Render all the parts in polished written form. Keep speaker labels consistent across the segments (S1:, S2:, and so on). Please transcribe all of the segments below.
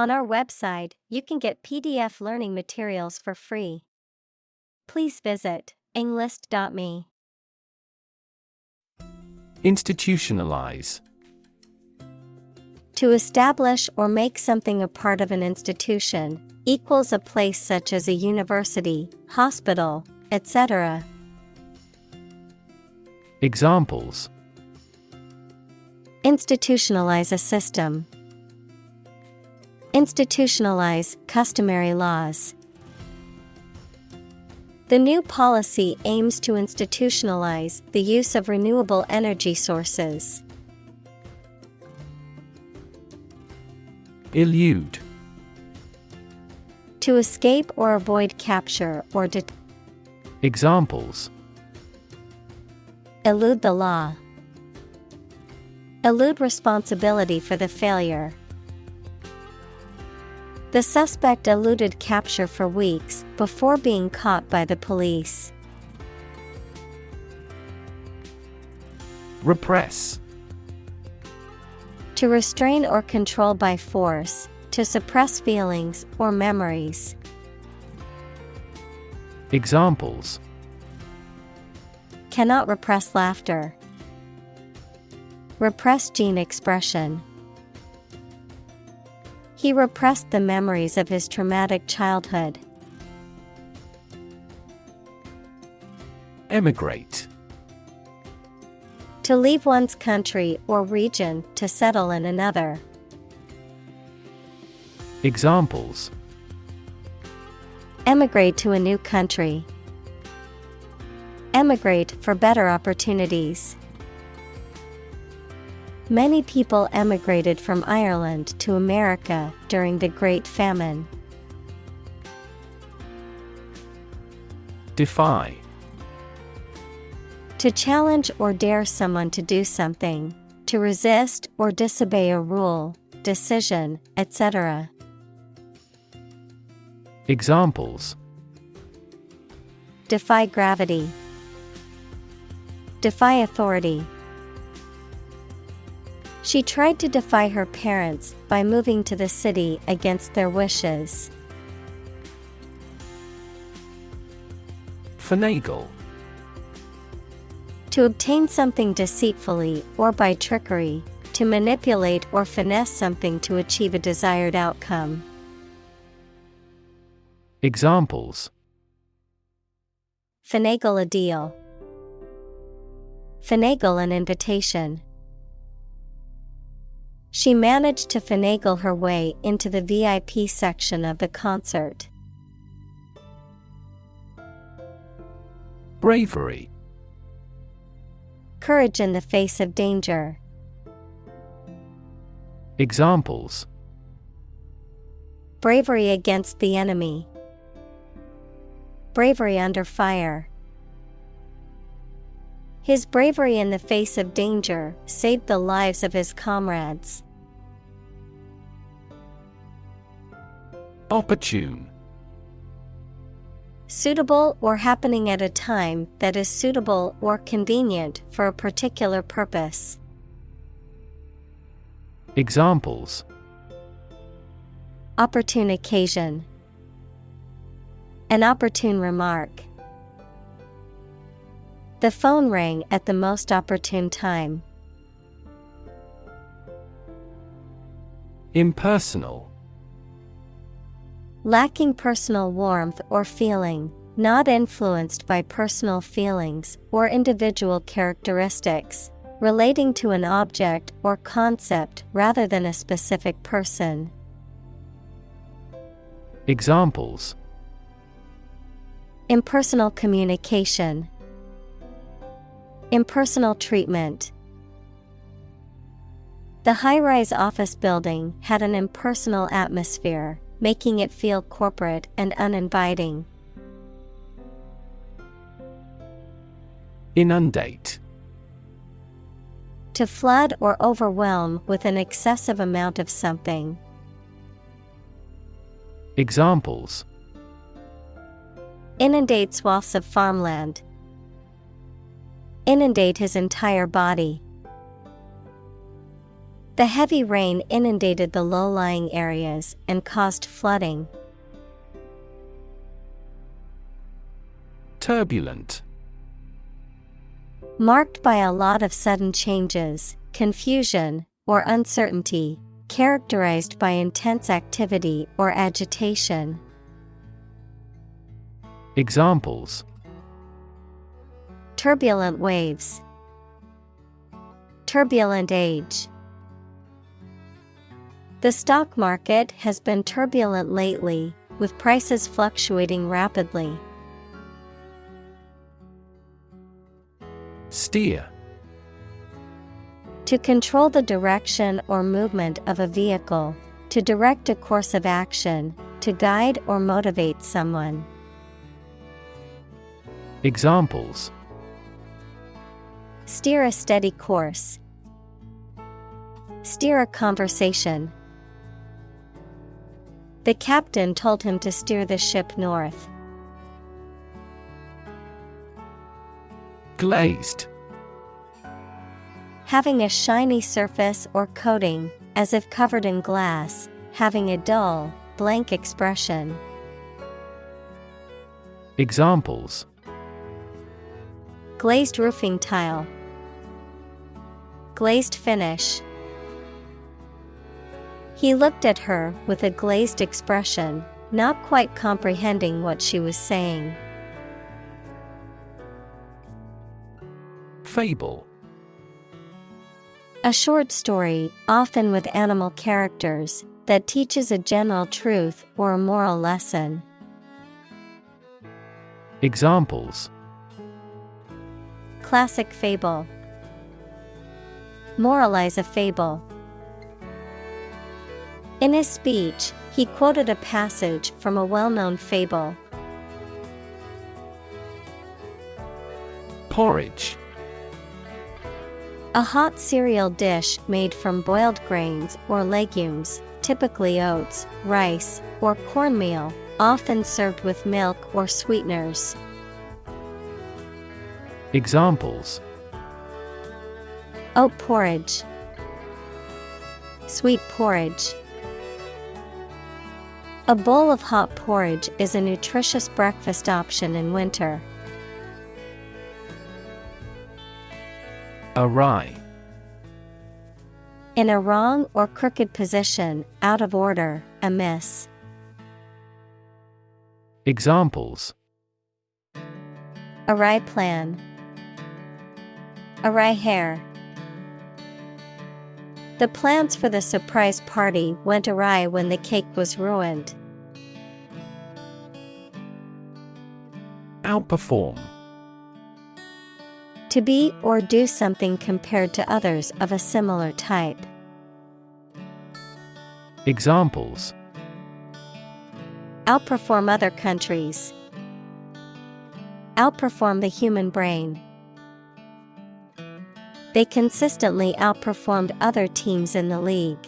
S1: On our website, you can get PDF learning materials for free. Please visit englist.me.
S2: Institutionalize.
S1: To establish or make something a part of an institution, equals a place such as a university, hospital, etc.
S2: Examples:
S1: Institutionalize a system. Institutionalize customary laws. The new policy aims to institutionalize the use of renewable energy sources.
S2: Elude.
S1: To escape or avoid capture or
S2: Examples:
S1: elude the law. Elude responsibility for the failure. The suspect eluded capture for weeks before being caught by the police.
S2: Repress.
S1: To restrain or control by force, to suppress feelings or memories.
S2: Examples:
S1: Cannot repress laughter. Repress gene expression. He repressed the memories of his traumatic childhood.
S2: Emigrate.
S1: To leave one's country or region to settle in another.
S2: Examples:
S1: Emigrate to a new country. Emigrate for better opportunities. Many people emigrated from Ireland to America during the Great Famine.
S2: Defy.
S1: To challenge or dare someone to do something, to resist or disobey a rule, decision, etc.
S2: Examples:
S1: Defy gravity. Defy authority. She tried to defy her parents by moving to the city against their wishes.
S2: Finagle.
S1: To obtain something deceitfully or by trickery, to manipulate or finesse something to achieve a desired outcome.
S2: Examples:
S1: Finagle a deal. Finagle an invitation. She managed to finagle her way into the VIP section of the concert.
S2: Bravery.
S1: Courage in the face of danger.
S2: Examples:
S1: Bravery against the enemy. Bravery under fire. His bravery in the face of danger saved the lives of his comrades.
S2: Opportune.
S1: Suitable or happening at a time that is suitable or convenient for a particular purpose.
S2: Examples:
S1: Opportune occasion. An opportune remark. The phone rang at the most opportune time.
S2: Impersonal.
S1: Lacking personal warmth or feeling, not influenced by personal feelings or individual characteristics, relating to an object or concept rather than a specific person.
S2: Examples:
S1: Impersonal communication. Impersonal treatment. The high-rise office building had an impersonal atmosphere, making it feel corporate and uninviting.
S2: Inundate.
S1: To flood or overwhelm with an excessive amount of something.
S2: Examples:
S1: Inundate swaths of farmland. Inundate his entire body. The heavy rain inundated the low-lying areas and caused flooding.
S2: Turbulent.
S1: Marked by a lot of sudden changes, confusion, or uncertainty, characterized by intense activity or agitation.
S2: Examples:
S1: Turbulent waves. Turbulent age. The stock market has been turbulent lately, with prices fluctuating rapidly.
S2: Steer.
S1: To control the direction or movement of a vehicle, to direct a course of action, to guide or motivate someone.
S2: Examples:
S1: Steer a steady course. Steer a conversation. The captain told him to steer the ship north.
S2: Glazed.
S1: Having a shiny surface or coating, as if covered in glass, having a dull, blank expression.
S2: Examples:
S1: Glazed roofing tile. Glazed finish. He looked at her with a glazed expression, not quite comprehending what she was saying.
S2: Fable.
S1: A short story, often with animal characters, that teaches a general truth or a moral lesson.
S2: Examples:
S1: Classic fable. Moralize a fable. In his speech, he quoted a passage from a well-known fable.
S2: Porridge.
S1: A hot cereal dish made from boiled grains or legumes, typically oats, rice, or cornmeal, often served with milk or sweeteners.
S2: Examples:
S1: Oat porridge. Sweet porridge. A bowl of hot porridge is a nutritious breakfast option in winter.
S2: Awry.
S1: In a wrong or crooked position, out of order, amiss.
S2: Examples:
S1: Awry plan. Awry hair. The plans for the surprise party went awry when the cake was ruined.
S2: Outperform.
S1: To be or do something compared to others of a similar type.
S2: Examples:
S1: Outperform other countries. Outperform the human brain. They consistently outperformed other teams in the league.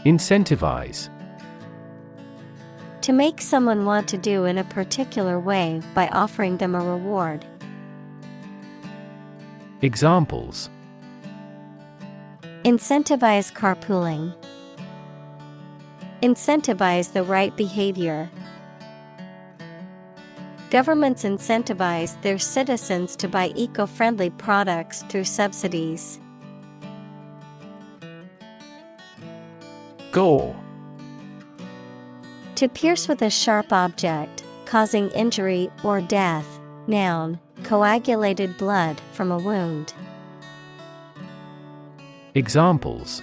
S2: Incentivize.
S1: To make someone want to do in a particular way by offering them a reward.
S2: Examples:
S1: Incentivize carpooling. Incentivize the right behavior. Governments incentivize their citizens to buy eco-friendly products through subsidies.
S2: Gore.
S1: To pierce with a sharp object, causing injury or death. Noun, coagulated blood from a wound.
S2: Examples: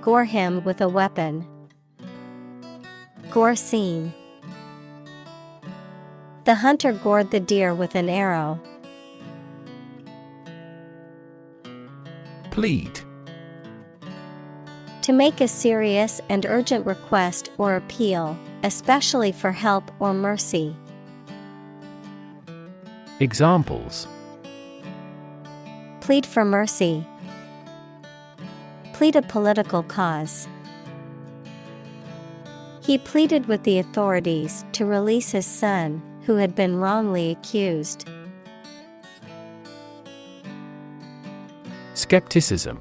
S1: Gore him with a weapon. Gore scene. The hunter gored the deer with an arrow.
S2: Plead.
S1: To make a serious and urgent request or appeal, especially for help or mercy.
S2: Examples:
S1: Plead for mercy. Plead a political cause. He pleaded with the authorities to release his son, who had been wrongly accused.
S2: Skepticism.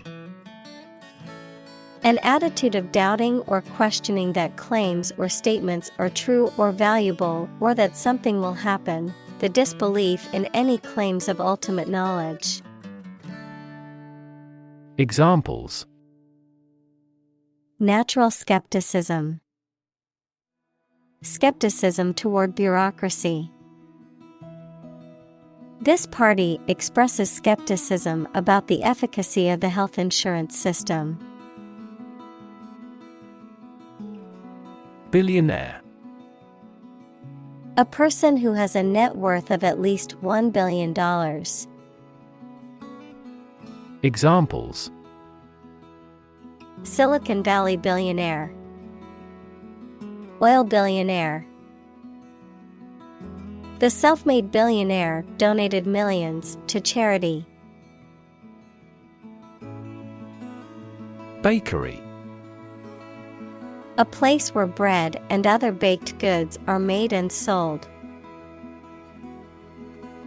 S1: An attitude of doubting or questioning that claims or statements are true or valuable, or that something will happen, the disbelief in any claims of ultimate knowledge.
S2: Examples:
S1: Natural skepticism. Skepticism toward bureaucracy. This party expresses skepticism about the efficacy of the health insurance system.
S2: Billionaire.
S1: A person who has a net worth of at least $1 billion.
S2: Examples:
S1: Silicon Valley billionaire. Oil billionaire. The self-made billionaire donated millions to charity.
S2: Bakery.
S1: A place where bread and other baked goods are made and sold.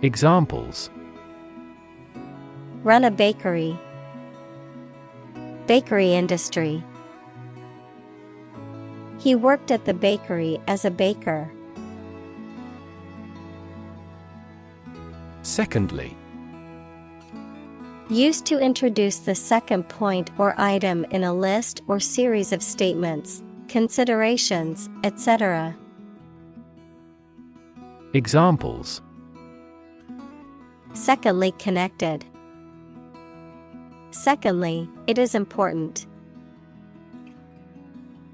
S2: Examples:
S1: Run a bakery. Bakery industry. He worked at the bakery as a baker.
S2: Secondly.
S1: Used to introduce the second point or item in a list or series of statements, considerations, etc.
S2: Examples:
S1: Secondly connected. Secondly, it is important.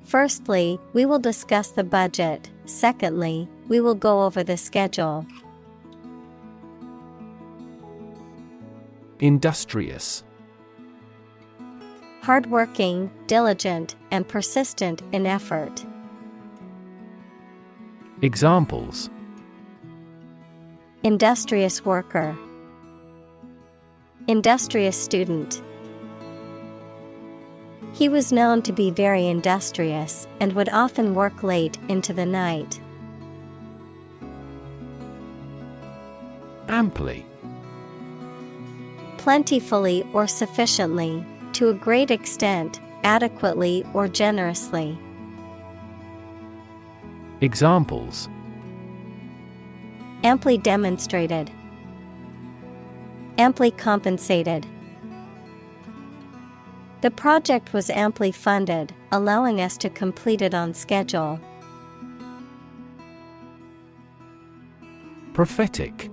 S1: Firstly, we will discuss the budget. Secondly, we will go over the schedule.
S2: Industrious.
S1: Hardworking, diligent, and persistent in effort.
S2: Examples:
S1: Industrious worker. Industrious student. He was known to be very industrious and would often work late into the night.
S2: Amply.
S1: Plentifully or sufficiently, to a great extent, adequately or generously.
S2: Examples:
S1: Amply demonstrated. Amply compensated. The project was amply funded, allowing us to complete it on schedule.
S2: Prophetic.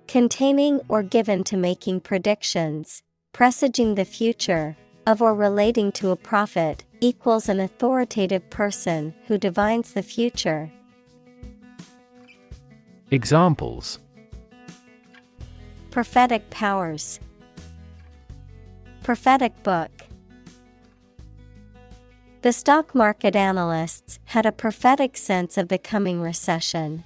S1: Containing or given to making predictions, presaging the future, of or relating to a prophet, equals an authoritative person who divines the future.
S2: Examples:
S1: Prophetic powers. Prophetic book. The stock market analysts had a prophetic sense of the coming recession.